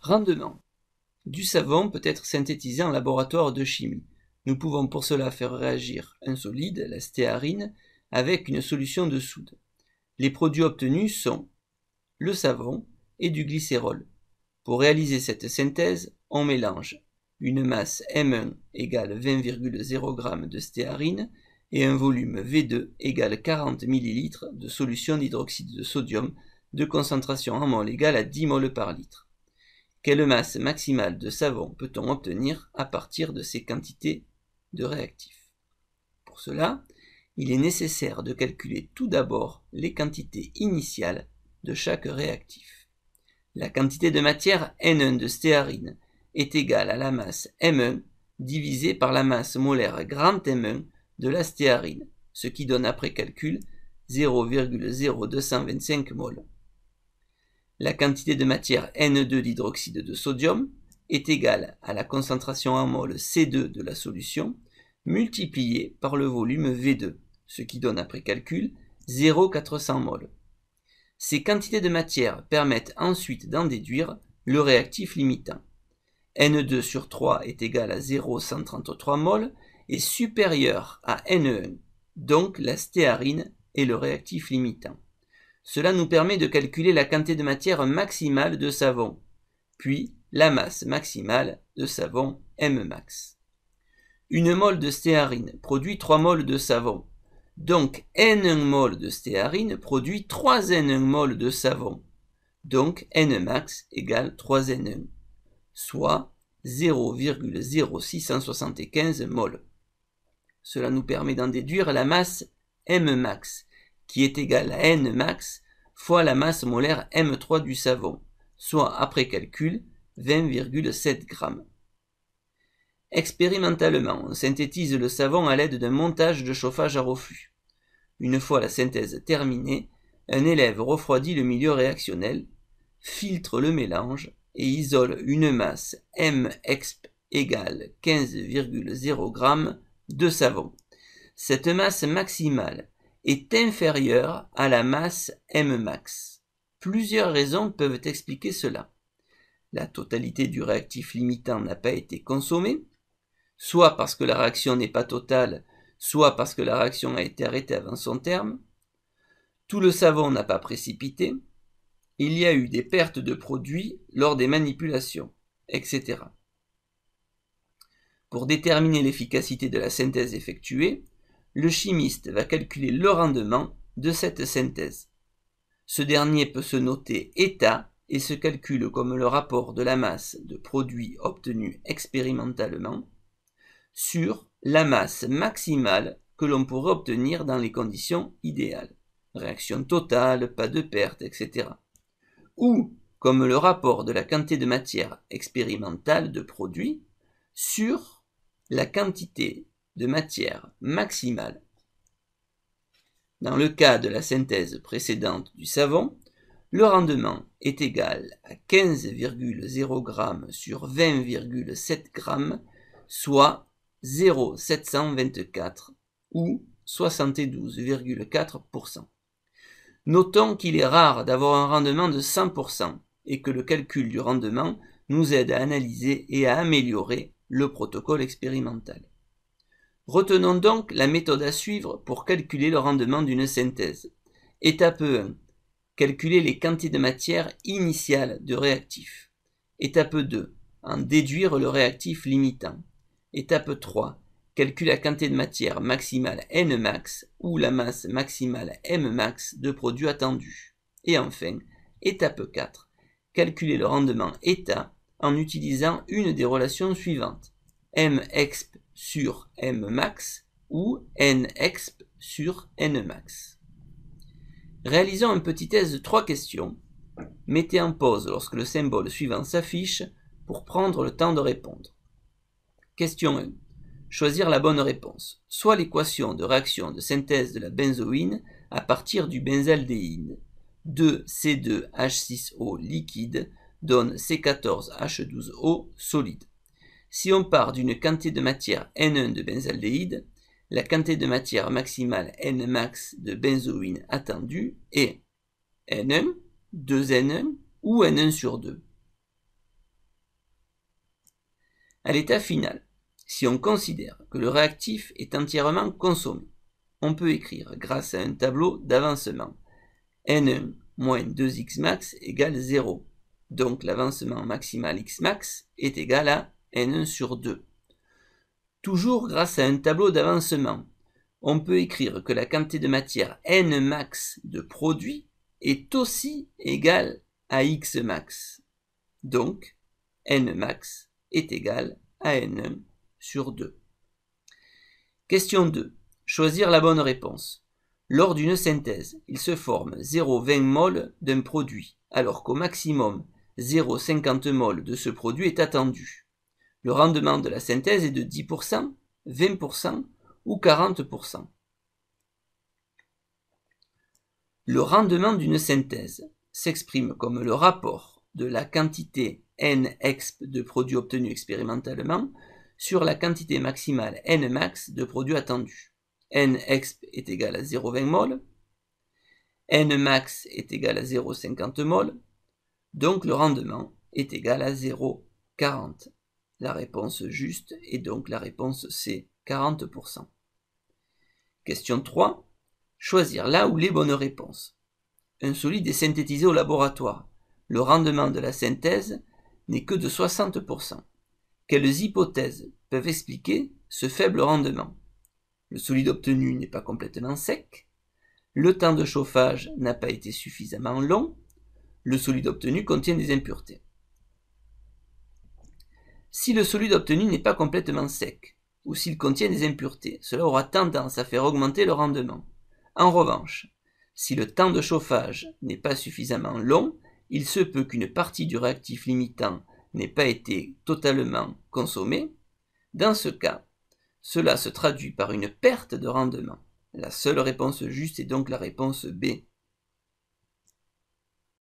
Rendement. Du savon peut être synthétisé en laboratoire de chimie. Nous pouvons pour cela faire réagir un solide, la stéarine, avec une solution de soude. Les produits obtenus sont le savon et du glycérol. Pour réaliser cette synthèse, on mélange une masse M1 égale 20,0 g de stéarine et un volume V2 égale 40 ml de solution d'hydroxyde de sodium de concentration en mol égale à 10 mol par litre. Quelle masse maximale de savon peut-on obtenir à partir de ces quantités de réactifs? Pour cela, il est nécessaire de calculer tout d'abord les quantités initiales de chaque réactif. La quantité de matière N1 de stéarine est égale à la masse M1 divisée par la masse molaire grand M1 de la stéarine, ce qui donne après calcul 0,0225 mol. La quantité de matière N2 d'hydroxyde de sodium est égale à la concentration en mol C2 de la solution multipliée par le volume V2, ce qui donne après calcul 0,400 mol. Ces quantités de matière permettent ensuite d'en déduire le réactif limitant. N2 sur 3 est égal à 0,133 mol et supérieur à N1, donc la stéarine est le réactif limitant. Cela nous permet de calculer la quantité de matière maximale de savon, puis la masse maximale de savon Mmax. Une mol de stéarine produit 3 mols de savon, donc N1 mol de stéarine produit 3 N1 mol de savon, donc Nmax égale 3N1, soit 0,0675 mol. Cela nous permet d'en déduire la masse Mmax, qui est égale à Nmax fois la masse molaire M3 du savon, soit après calcul 20,7 g. Expérimentalement, on synthétise le savon à l'aide d'un montage de chauffage à reflux. Une fois la synthèse terminée, un élève refroidit le milieu réactionnel, filtre le mélange et isole une masse Mexp égale 15,0 g de savon. Cette masse maximale est inférieure à la masse Mmax. Plusieurs raisons peuvent expliquer cela. La totalité du réactif limitant n'a pas été consommée, soit parce que la réaction n'est pas totale, soit parce que la réaction a été arrêtée avant son terme. Tout le savon n'a pas précipité. Il y a eu des pertes de produits lors des manipulations, etc. Pour déterminer l'efficacité de la synthèse effectuée, le chimiste va calculer le rendement de cette synthèse. Ce dernier peut se noter état et se calcule comme le rapport de la masse de produit obtenu expérimentalement sur la masse maximale que l'on pourrait obtenir dans les conditions idéales. Réaction totale, pas de perte, etc. Ou comme le rapport de la quantité de matière expérimentale de produit sur la quantité de matière maximale. Dans le cas de la synthèse précédente du savon, le rendement est égal à 15,0 g sur 20,7 g, soit 0,724 ou 72,4%. Notons qu'il est rare d'avoir un rendement de 100% et que le calcul du rendement nous aide à analyser et à améliorer le protocole expérimental. Retenons donc la méthode à suivre pour calculer le rendement d'une synthèse. Étape 1. Calculer les quantités de matière initiale de réactifs. Étape 2. En déduire le réactif limitant. Étape 3. Calculer la quantité de matière maximale Nmax ou la masse maximale Mmax de produit attendu. Et enfin, étape 4. Calculer le rendement état en utilisant une des relations suivantes. Mexp sur Mmax ou Nexp sur Nmax. Réalisons un petit test de 3 questions. Mettez en pause lorsque le symbole suivant s'affiche pour prendre le temps de répondre. Question 1. Choisir la bonne réponse. Soit l'équation de réaction de synthèse de la benzoïne à partir du benzaldéhyde. 2C2H6O liquide donne C14H12O solide. Si on part d'une quantité de matière N1 de benzaldéhyde, la quantité de matière maximale Nmax de benzoïne attendue est N1, 2N1 ou N1 sur 2. À l'état final, si on considère que le réactif est entièrement consommé, on peut écrire, grâce à un tableau d'avancement, N1 moins 2x max égale 0. Donc l'avancement maximal x max est égal à N1 sur 2. Toujours grâce à un tableau d'avancement, on peut écrire que la quantité de matière N max de produit est aussi égale à x max. Donc N max est égal à N1 sur 2. Question 2. Choisir la bonne réponse. Lors d'une synthèse, il se forme 0,20 mol d'un produit, alors qu'au maximum 0,50 mol de ce produit est attendu. Le rendement de la synthèse est de 10%, 20% ou 40%. Le rendement d'une synthèse s'exprime comme le rapport de la quantité N-exp de produits obtenus expérimentalement sur la quantité maximale N-max de produits attendus. N-exp est égal à 0,20 mol, N-max est égal à 0,50 mol, donc le rendement est égal à 0,40. La réponse juste est donc la réponse C, 40%. Question 3. Choisir la ou les bonnes réponses. Un solide est synthétisé au laboratoire. Le rendement de la synthèse n'est que de 60%. Quelles hypothèses peuvent expliquer ce faible rendement? Le solide obtenu n'est pas complètement sec. Le temps de chauffage n'a pas été suffisamment long. Le solide obtenu contient des impuretés. Si le solide obtenu n'est pas complètement sec, ou s'il contient des impuretés, cela aura tendance à faire augmenter le rendement. En revanche, si le temps de chauffage n'est pas suffisamment long, il se peut qu'une partie du réactif limitant n'ait pas été totalement consommée. Dans ce cas, cela se traduit par une perte de rendement. La seule réponse juste est donc la réponse B.